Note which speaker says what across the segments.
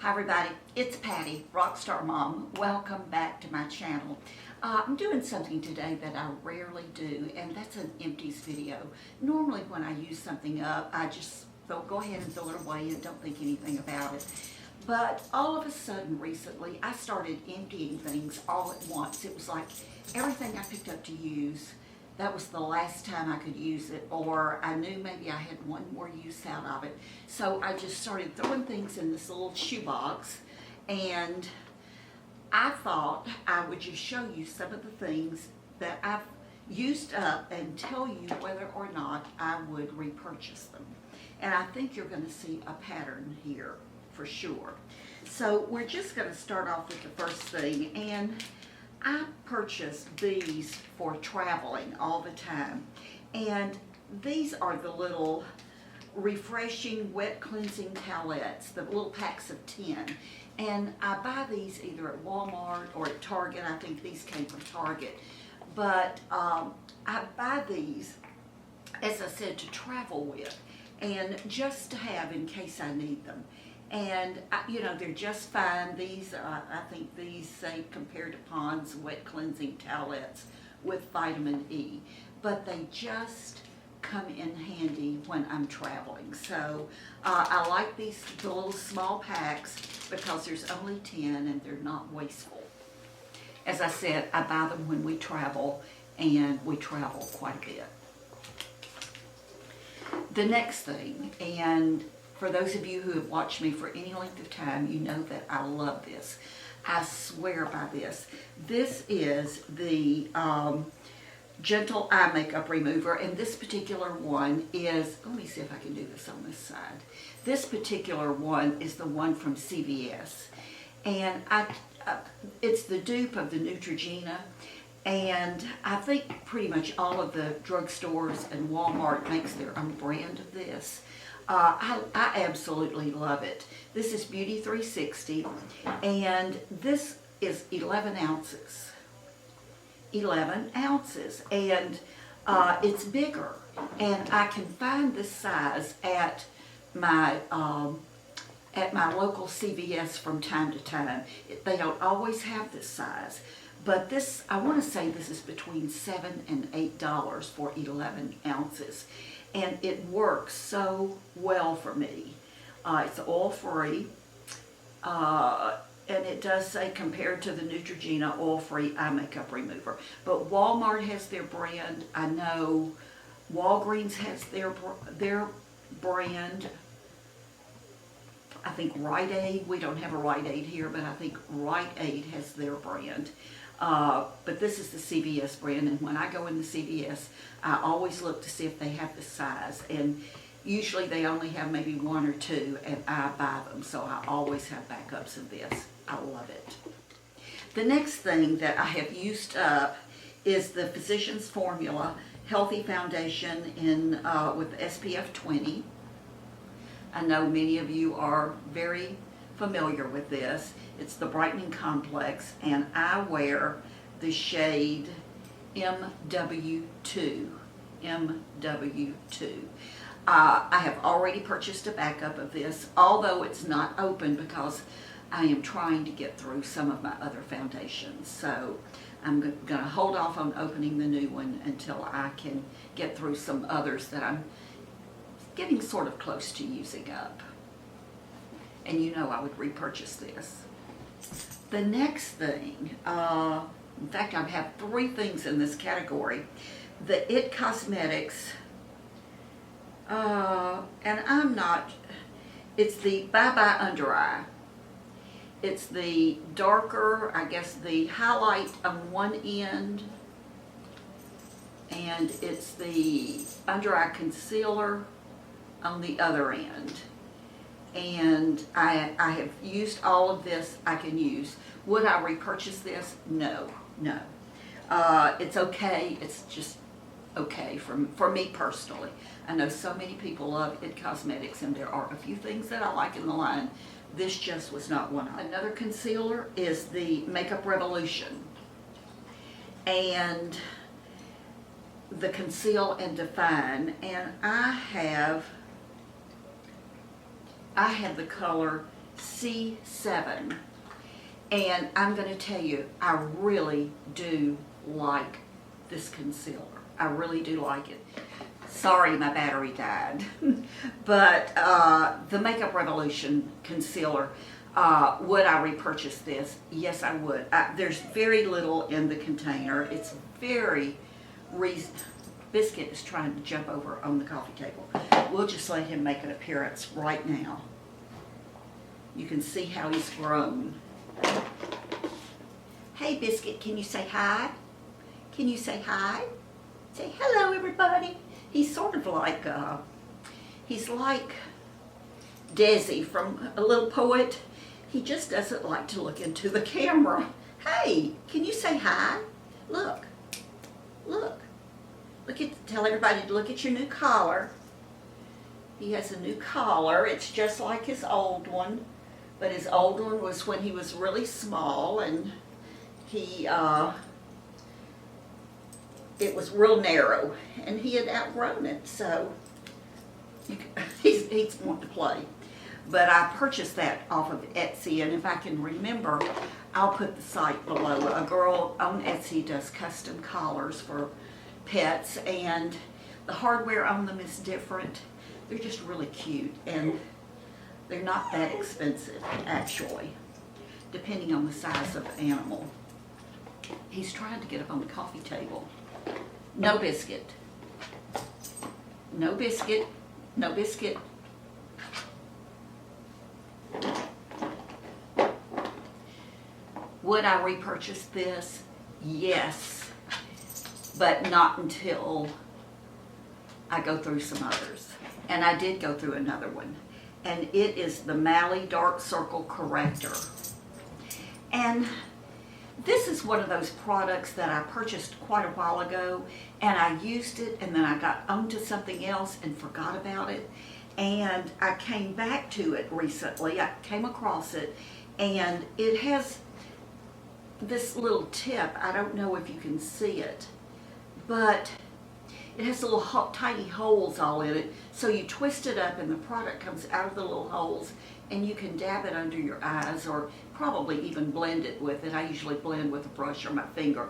Speaker 1: Hi everybody, it's Patty, Rockstar Mom. Welcome back to my channel. I'm doing something today that I rarely do, and that's an empties video. Normally when I use something up, I just go ahead and throw it away and don't think anything about it. But all of a sudden recently, I started emptying things all at once. It was like everything I picked up to use, that was the last time I could use it, or I knew maybe I had one more use out of it. So I just started throwing things in this little shoebox, and I thought I would just show you some of the things that I've used up and tell you whether or not I would repurchase them. And I think you're going to see a pattern here for sure. So we're just going to start off with the first thing, and I purchase these for traveling all the time, and these are the little refreshing wet cleansing towelettes, the little packs of 10, and I buy these either at Walmart or at Target. I think these came from Target, but I buy these, as I said, to travel with and just to have in case I need them. And you know, they're just fine. These I think these say compared to Pond's wet cleansing towelettes with vitamin E, but they just come in handy when I'm traveling. So I like these, the little small packs, because there's only 10 and they're not wasteful. As I said, I buy them when we travel, and we travel quite a bit. The next thing, and for those of you who have watched me for any length of time, you know that I love this. I swear by this. This is the Gentle Eye Makeup Remover, and this particular one is, let me see if I can do this on this side. This particular one is the one from CVS, and it's the dupe of the Neutrogena, and I think pretty much all of the drugstores and Walmart makes their own brand of this. I absolutely love it. This is Beauty 360, and this is 11 ounces. 11 ounces, and it's bigger, and I can find this size at my local CVS from time to time. They don't always have this size, but this, I want to say this is between $7 and $8 for 11 ounces. And it works so well for me. It's oil-free, and it does say compared to the Neutrogena oil-free eye makeup remover. But Walmart has their brand. I know Walgreens has their brand. I think Rite Aid, we don't have a Rite Aid here, but I think Rite Aid has their brand. But this is the CVS brand, and when I go in the CVS, I always look to see if they have the size, and usually they only have maybe one or two, and I buy them, so I always have backups of this. I love it. The next thing that I have used up is the Physicians Formula Healthy Foundation in with SPF 20. I know many of you are very familiar with this. It's the Brightening Complex, and I wear the shade MW2. MW2. I have already purchased a backup of this, although it's not open because I am trying to get through some of my other foundations. So I'm going to hold off on opening the new one until I can get through some others that I'm getting sort of close to using up. And you know I would repurchase this. The next thing, in fact I have 3 things in this category. The IT Cosmetics, and I'm not, it's the Bye Bye Under Eye. It's the darker, I guess the highlight on one end, and it's the under eye concealer on the other end. And I have used all of this I can use. Would I repurchase this? No, no. It's okay. It's just okay for me personally. I know so many people love IT Cosmetics, and there are a few things that I like in the line. This just was not one of them. Another concealer is the Makeup Revolution, and the Conceal and Define, and I have the color C7. And I'm going to tell you, I really do like this concealer. I really do like it. Sorry, my battery died. But the Makeup Revolution concealer, would I repurchase this? Yes, I would. There's very little in the container. It's very reasonable. Biscuit is trying to jump over on the coffee table. We'll just let him make an appearance right now. You can see how he's grown. Hey, Biscuit, can you say hi? Can you say hi? Say hello, everybody. He's sort of like, he's like Desi from A Little Poet. He just doesn't like to look into the camera. Hey, can you say hi? Look, look. Tell everybody to look at your new collar. He has a new collar. It's just like his old one, but his old one was when he was really small, and he, it was real narrow, and he had outgrown it, so he's wanting to play. But I purchased that off of Etsy, and if I can remember, I'll put the site below. A girl on Etsy does custom collars for pets, and the hardware on them is different. They're just really cute, and they're not that expensive, actually, depending on the size of the animal. He's trying to get up on the coffee table. No Biscuit. No Biscuit. No Biscuit. Would I repurchase this? Yes, but not until I go through some others. And I did go through another one, and it is the Mally Dark Circle Corrector. And this is one of those products that I purchased quite a while ago, and I used it, and then I got onto something else and forgot about it. And I came back to it recently. I came across it, and it has this little tip. I don't know if you can see it, but it has little tiny holes all in it. So you twist it up, and the product comes out of the little holes, and you can dab it under your eyes, or probably even blend it with it. I usually blend with a brush or my finger.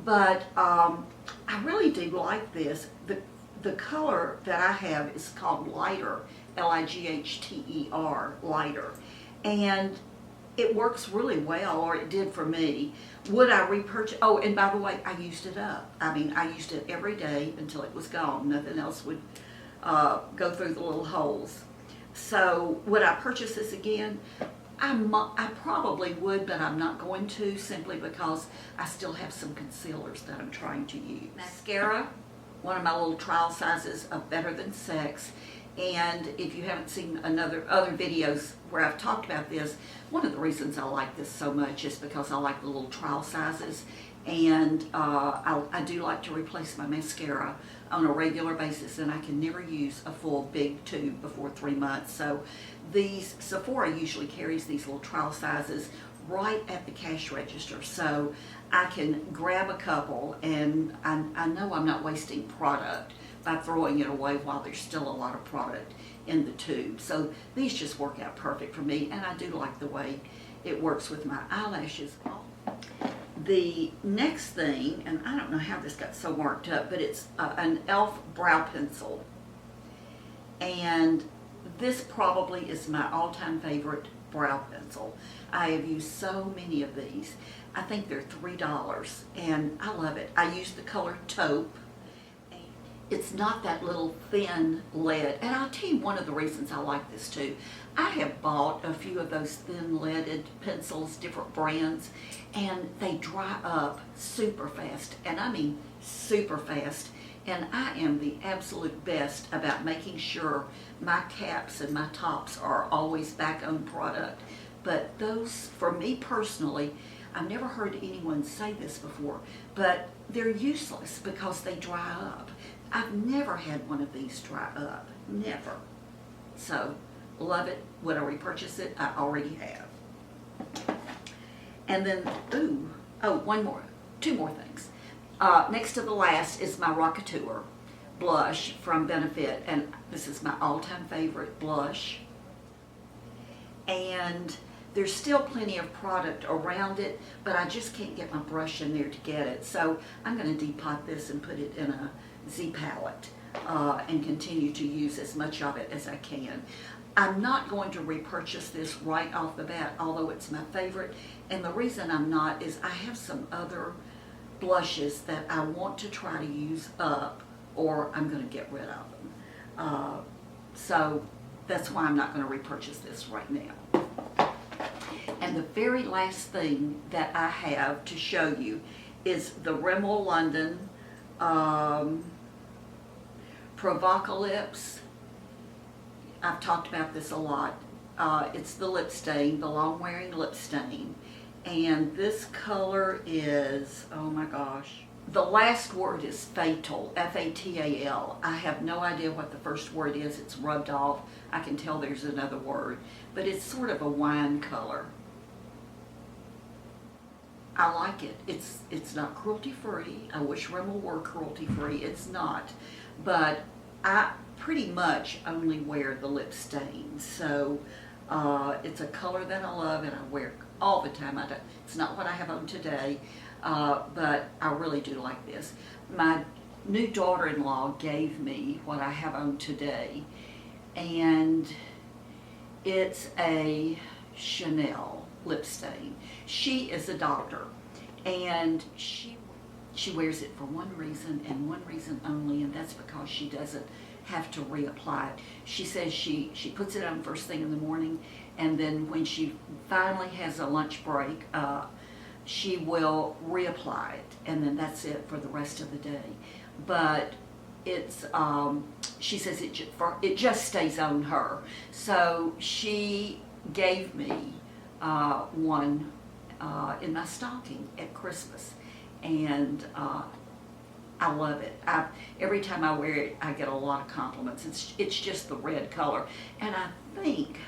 Speaker 1: But I really do like this. The color that I have is called Lighter, L-I-G-H-T-E-R, Lighter. And it works really well, or it did for me. Would I repurchase? Oh, and by the way, I used it up. I mean, I used it every day until it was gone. Nothing else would go through the little holes. So would I purchase this again? I probably would, but I'm not going to, simply because I still have some concealers that I'm trying to use. Mascara, one of my little trial sizes of Better Than Sex. And if you haven't seen other videos where I've talked about this, one of the reasons I like this so much is because I like the little trial sizes, and I do like to replace my mascara on a regular basis, and I can never use a full big tube before 3 months. So Sephora usually carries these little trial sizes right at the cash register, so I can grab a couple, and I know I'm not wasting product by throwing it away while there's still a lot of product in the tube. So these just work out perfect for me, and I do like the way it works with my eyelashes. The next thing, and I don't know how this got so marked up, but it's an e.l.f. brow pencil. And this probably is my all-time favorite brow pencil. I have used so many of these. I think they're $3, and I love it. I use the color taupe. It's not that little thin lead. And I'll tell you one of the reasons I like this too. I have bought a few of those thin leaded pencils, different brands, and they dry up super fast. And I mean super fast. And I am the absolute best about making sure my caps and my tops are always back on product. But those, for me personally, I've never heard anyone say this before, but they're useless because they dry up. I've never had one of these dry up, never. So, love it. Would I repurchase it? I already have. And then, two more things. Next to the last is my Rockateur blush from Benefit, and this is my all-time favorite blush. and there's still plenty of product around it, but I just can't get my brush in there to get it. So I'm going to depot this and put it in a Z palette and continue to use as much of it as I can. I'm not going to repurchase this right off the bat, although it's my favorite. And the reason I'm not is I have some other blushes that I want to try to use up, or I'm going to get rid of them. So that's why I'm not going to repurchase this right now. And the very last thing that I have to show you is the Rimmel London Provocalypse. I've talked about this a lot. It's the lip stain, the long wearing lip stain. And this color is, oh my gosh. The last word is fatal, F-A-T-A-L. I have no idea what the first word is. It's rubbed off. I can tell there's another word, but it's sort of a wine color. I like it. It's not cruelty-free. I wish Rimmel were cruelty-free. It's not. But I pretty much only wear the lip stain. So it's a color that I love and I wear all the time. It's not what I have on today, but I really do like this. My new daughter-in-law gave me what I have on today, and it's a Chanel lip stain. She is a doctor, and she wears it for one reason and one reason only, and that's because she doesn't have to reapply it. She says she puts it on first thing in the morning, and then when she finally has a lunch break, she will reapply it, and then that's it for the rest of the day. But it's she says it just stays on her. So she gave me one in my stocking at Christmas, and I love it. Every time I wear it, I get a lot of compliments. It's just the red color, and I think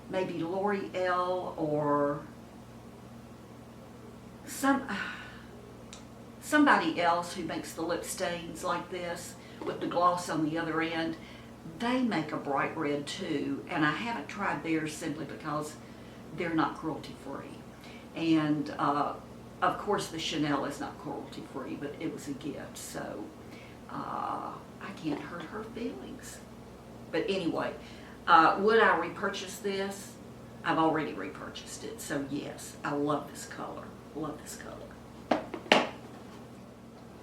Speaker 1: maybe L'Oreal or somebody else who makes the lip stains like this with the gloss on the other end, they make a bright red too, and I haven't tried theirs simply because they're not cruelty free. And of course the Chanel is not cruelty free, but it was a gift, so I can't hurt her feelings. But anyway, would I repurchase this? I've already repurchased it, so yes, I love this color. Love this color.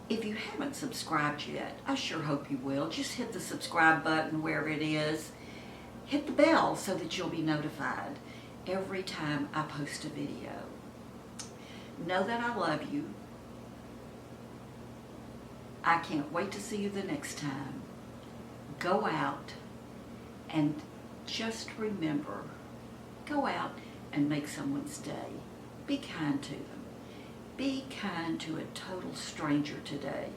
Speaker 1: If you haven't subscribed yet, I sure hope you will. Just hit the subscribe button where it is. Hit the bell so that you'll be notified every time I post a video. Know that I love you. I can't wait to see you the next time. Go out and just remember, go out and make someone's day. Be kind to them. Be kind to a total stranger today.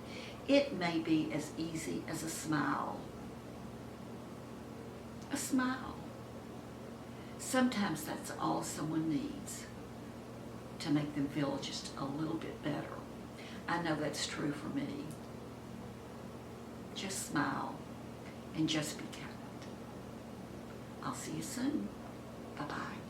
Speaker 1: It may be as easy as a smile. A smile. Sometimes that's all someone needs to make them feel just a little bit better. I know that's true for me. Just smile and just be kind. I'll see you soon. Bye-bye.